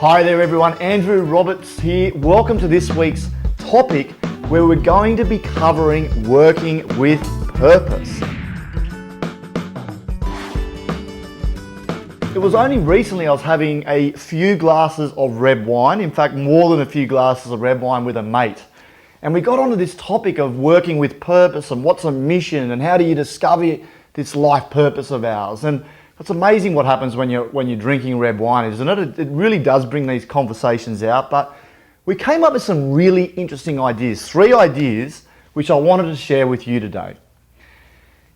Hi there everyone, Andrew Roberts here. Welcome to this week's topic where we're going to be covering working with purpose. It was only recently I was having a few glasses of red wine, in fact more than a few glasses of red wine with a mate. And we got onto this topic of working with purpose and what's a mission and how do you discover this life purpose of ours. And it's amazing what happens when you're drinking red wine, isn't it? It really does bring these conversations out. But we came up with some really interesting ideas, 3 ideas, which I wanted to share with you today.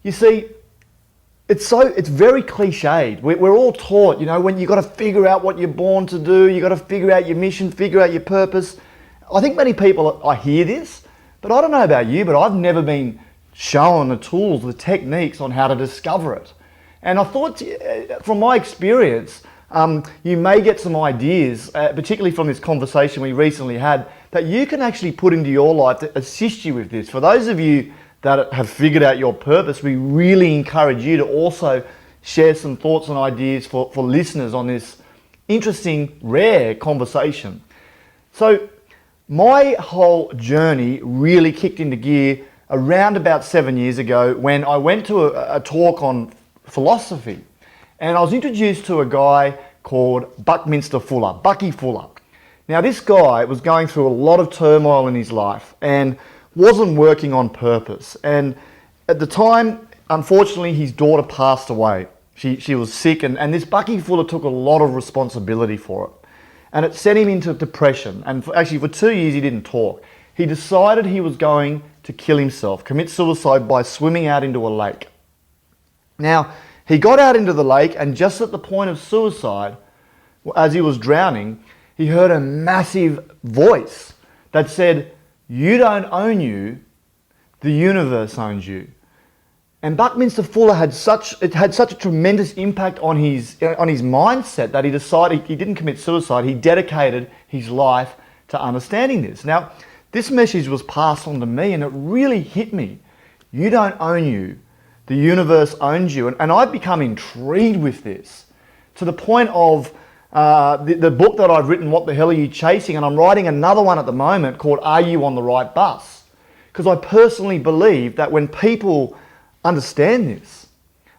You see, it's very cliched. We're all taught, when you've got to figure out what you're born to do, you've got to figure out your mission, figure out your purpose. I think many people, I hear this, but I don't know about you, but I've never been shown the tools, the techniques on how to discover it. And I thought, from my experience, you may get some ideas, particularly from this conversation we recently had, that you can actually put into your life to assist you with this. For those of you that have figured out your purpose, we really encourage you to also share some thoughts and ideas for listeners on this interesting, rare conversation. So my whole journey really kicked into gear around about 7 years ago when I went to a talk on philosophy, and I was introduced to a guy called Buckminster Fuller, Bucky Fuller. Now this guy was going through a lot of turmoil in his life and wasn't working on purpose, and at the time, unfortunately, his daughter passed away. She was sick, and this Bucky Fuller took a lot of responsibility for it, and it sent him into depression, and actually for 2 years he didn't talk. He decided he was going to kill himself, commit suicide by swimming out into a lake. Now, he got out into the lake, and just at the point of suicide, as he was drowning, he heard a massive voice that said, "You don't own you, the universe owns you." And Buckminster Fuller had such a tremendous impact on his mindset that he decided he didn't commit suicide. He dedicated his life to understanding this. Now, this message was passed on to me, and it really hit me. You don't own you. The universe owns you. And I've become intrigued with this to the point of the book that I've written, What the Hell Are You Chasing? And I'm writing another one at the moment called Are You on the Right Bus? Because I personally believe that when people understand this,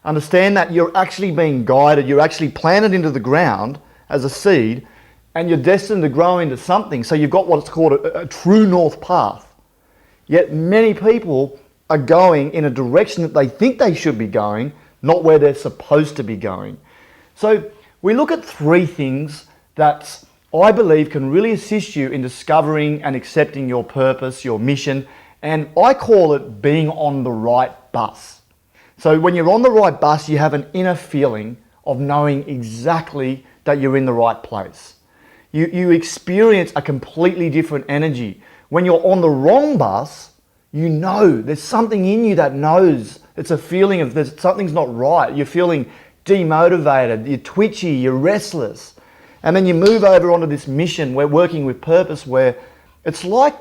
understand that you're actually being guided, you're actually planted into the ground as a seed, and you're destined to grow into something. So you've got what's called a true north path. Yet many people are going in a direction that they think they should be going, not where they're supposed to be going. So we look at 3 things that I believe can really assist you in discovering and accepting your purpose, your mission, and I call it being on the right bus. So when you're on the right bus, you have an inner feeling of knowing exactly that you're in the right place. You experience a completely different energy. When you're on the wrong bus, you know there's something in you that knows. It's a feeling of something's not right. You're feeling demotivated, you're twitchy, you're restless. And then you move over onto this mission, we're working with purpose, where it's like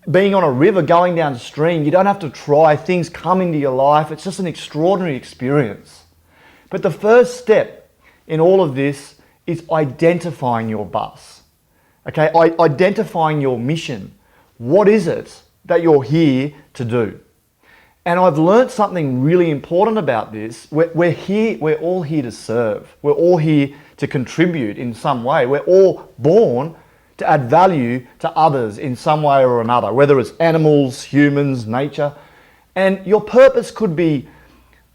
being on a river going downstream. You don't have to try, things come into your life. It's just an extraordinary experience. But the first step in all of this is identifying your bus. Okay, identifying your mission. What is it that you're here to do? And I've learned something really important about this. We're all here to serve. We're all here to contribute in some way. We're all born to add value to others in some way or another, whether it's animals, humans, nature. And your purpose could be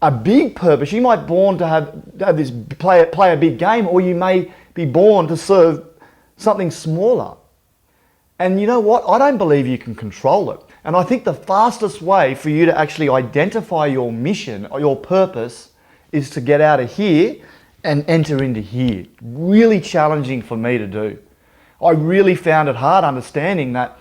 a big purpose. You might be born to have this play a big game, or you may be born to serve something smaller. And you know what? I don't believe you can control it. And I think the fastest way for you to actually identify your mission or your purpose is to get out of here and enter into here. Really challenging for me to do. I really found it hard understanding that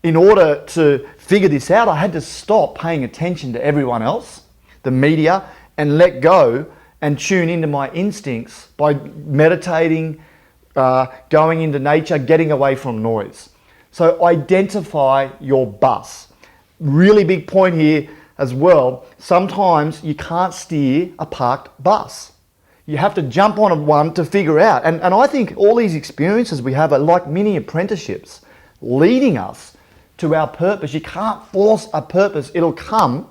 in order to figure this out, I had to stop paying attention to everyone else, the media, and let go and tune into my instincts by meditating, going into nature, getting away from noise. So identify your bus. Really big point here as well. Sometimes you can't steer a parked bus. You have to jump on one to figure out. And I think all these experiences we have are like mini apprenticeships leading us to our purpose. You can't force a purpose. It'll come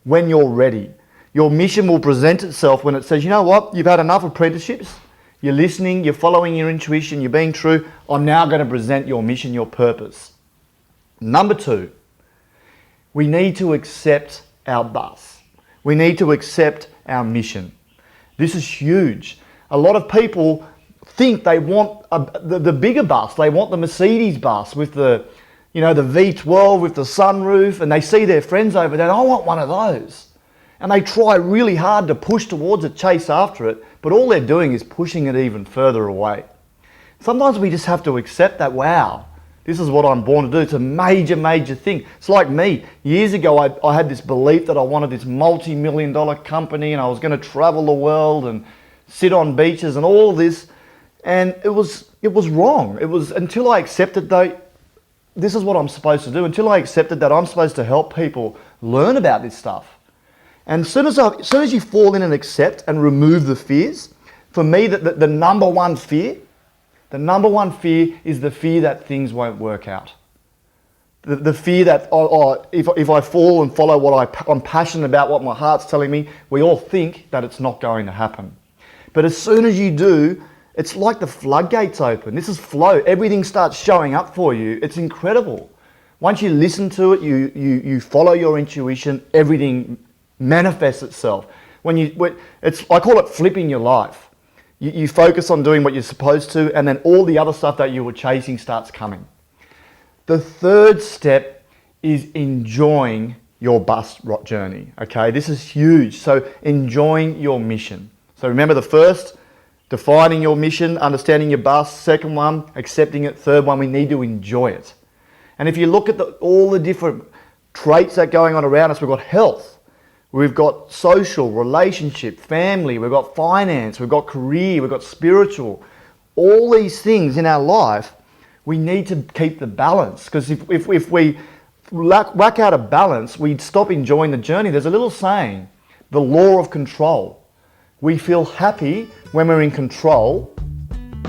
when you're ready. Your mission will present itself when it says, you know what, you've had enough apprenticeships. You're listening, you're following your intuition, you're being true. I'm now going to present your mission, your purpose. Number 2, we need to accept our bus. We need to accept our mission. This is huge. A lot of people think they want the bigger bus. They want the Mercedes bus with the V12 with the sunroof, and they see their friends over there. I want one of those. And they try really hard to push towards it, chase after it, but all they're doing is pushing it even further away. Sometimes we just have to accept that, wow, this is what I'm born to do. It's a major, major thing. It's like me. Years ago, I had this belief that I wanted this multi-million-dollar company and I was going to travel the world and sit on beaches and all this. And it was wrong. It was until I accepted that this is what I'm supposed to do. Until I accepted that I'm supposed to help people learn about this stuff. And as soon as you fall in and accept and remove the fears, for me, the number one fear is the fear that things won't work out. The fear that if I fall and follow what I'm passionate about, what my heart's telling me, we all think that it's not going to happen. But as soon as you do, it's like the floodgates open. This is flow. Everything starts showing up for you. It's incredible. Once you listen to it, you follow your intuition, everything manifests itself. I call it flipping your life. You focus on doing what you're supposed to, and then all the other stuff that you were chasing starts coming. The third step is enjoying your bus journey. Okay, this is huge. So enjoying your mission. So remember the first, defining your mission, understanding your bus. Second one, accepting it. Third one, we need to enjoy it. And if you look at all the different traits that are going on around us, we've got health, we've got social, relationship, family, we've got finance, we've got career, we've got spiritual. All these things in our life, we need to keep the balance. Because if we whack out of balance, we'd stop enjoying the journey. There's a little saying, the law of control. We feel happy when we're in control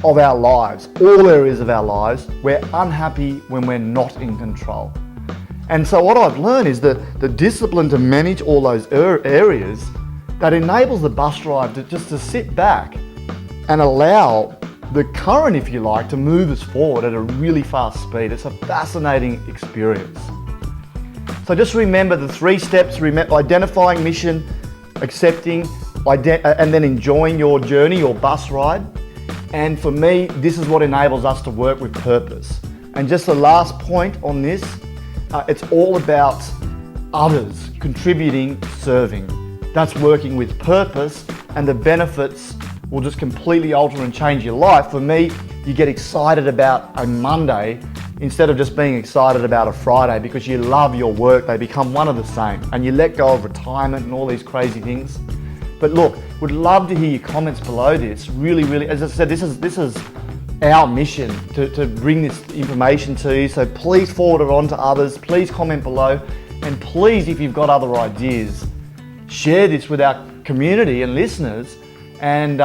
of our lives, all areas of our lives. We're unhappy when we're not in control. And so what I've learned is the discipline to manage all those areas that enables the bus driver to sit back and allow the current, if you like, to move us forward at a really fast speed. It's a fascinating experience. So just remember the 3 steps: identifying mission, accepting, and then enjoying your journey, your bus ride. And for me, this is what enables us to work with purpose. And just the last point on this, it's all about others, contributing, serving. That's working with purpose, and the benefits will just completely alter and change your life. For me, you get excited about a Monday instead of just being excited about a Friday, because you love your work. They become one of the same, and you let go of retirement and all these crazy things. But look, would love to hear your comments below this. Really, as I said, this is our mission to bring this information to you. So please forward it on to others. Please comment below. And please, if you've got other ideas, share this with our community and listeners and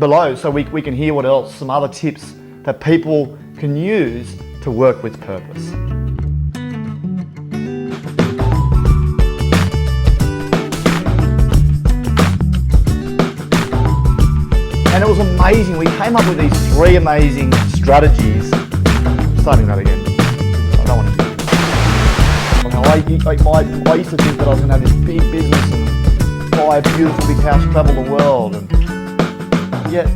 below, so we can hear what else, some other tips that people can use to work with purpose. And it was amazing. We came up with these 3 amazing strategies. Starting that again. I don't want to do it. I used to think that I was going to have this big business and buy a beautiful big house, travel the world. And yet,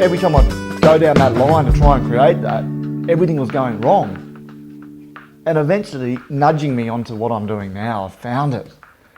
every time I go down that line to try and create that, everything was going wrong. And eventually, nudging me onto what I'm doing now, I found it.